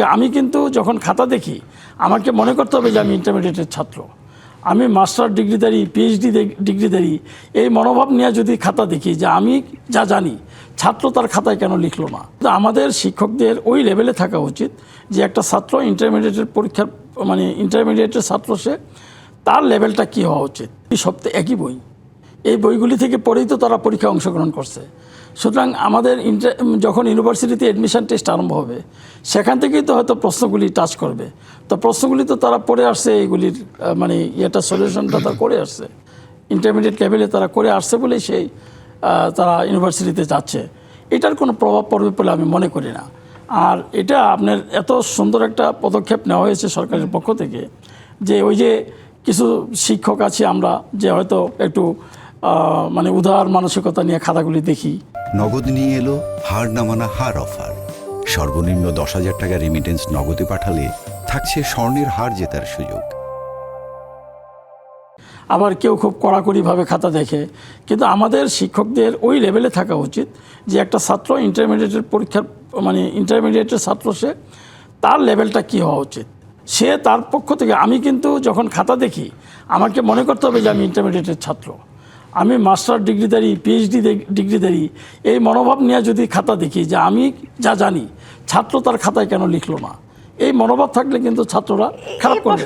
আমি কিন্তু যখন খাতা দেখি আমাকে মনে করতে হবে যে আমি ইন্টারমিডিয়েটের ছাত্র, আমি মাস্টার ডিগ্রিধারী, পিএইচডি ডিগ্রিধারী, এই মনোভাব নিয়ে যদি খাতা দেখি যে আমি যা জানি ছাত্র তার খাতায় কেন লিখলো না। আমাদের শিক্ষকদের ওই লেভেলে থাকা উচিত যে একটা ছাত্র ইন্টারমিডিয়েটের পরীক্ষার মানে ইন্টারমিডিয়েটের ছাত্র, সে তার লেভেলটা কী হওয়া উচিত। সপ্তাহে একই বই, এই বইগুলি থেকে পড়েই তো তারা পরীক্ষায় অংশগ্রহণ করছে। সুতরাং আমাদের যখন ইউনিভার্সিটিতে অ্যাডমিশন টেস্ট আরম্ভ হবে সেখান থেকেই তো হয়তো প্রশ্নগুলি টাচ করবে। তো প্রশ্নগুলি তো তারা পড়ে আসছে, এইগুলির মানে ইয়েটা সলিউশনটা তারা করে আসছে, ইন্টারমিডিয়েট লেভেলে তারা করে আসছে বলেই সেই তারা ইউনিভার্সিটিতে যাচ্ছে। এটার কোনো প্রভাব পড়বে বলে আমি মনে করি না। আর এটা আপনার এত সুন্দর একটা পদক্ষেপ নেওয়া হয়েছে সরকারের পক্ষ থেকে যে ওই যে কিছু শিক্ষক আছি আমরা যে হয়তো একটু মানে উদার মানসিকতা নিয়ে খাতাগুলি দেখি। নগদ নিয়ে এলো হার না মানা হার অফার। সর্বনিম্ন 10,000 টাকা রেমিটেন্স নগদে পাঠালে থাকছে স্বর্ণের হার জেতার সুযোগ। আবার কেউ খুব কড়াকড়িভাবে খাতা দেখে, কিন্তু আমাদের শিক্ষকদের ওই লেভেলে থাকা উচিত যে একটা ছাত্র ইন্টারমিডিয়েটের পরীক্ষার মানে ইন্টারমিডিয়েটের ছাত্র, সে তার লেভেলটা কী হওয়া উচিত। সে তার পক্ষ থেকে, আমি কিন্তু যখন খাতা দেখি আমাকে মনে করতে হবে যে আমি ইন্টারমিডিয়েটের ছাত্র, আমি মাস্টার ডিগ্রিধারী, পিএইচডি ডিগ্রিধারী, এই মনোভাব নিয়ে যদি খাতা দেখি যে আমি যা জানি ছাত্র তার খাতায় কেন লিখলো না, এই মনোভাব থাকলে কিন্তু ছাত্ররা খারাপ করবে।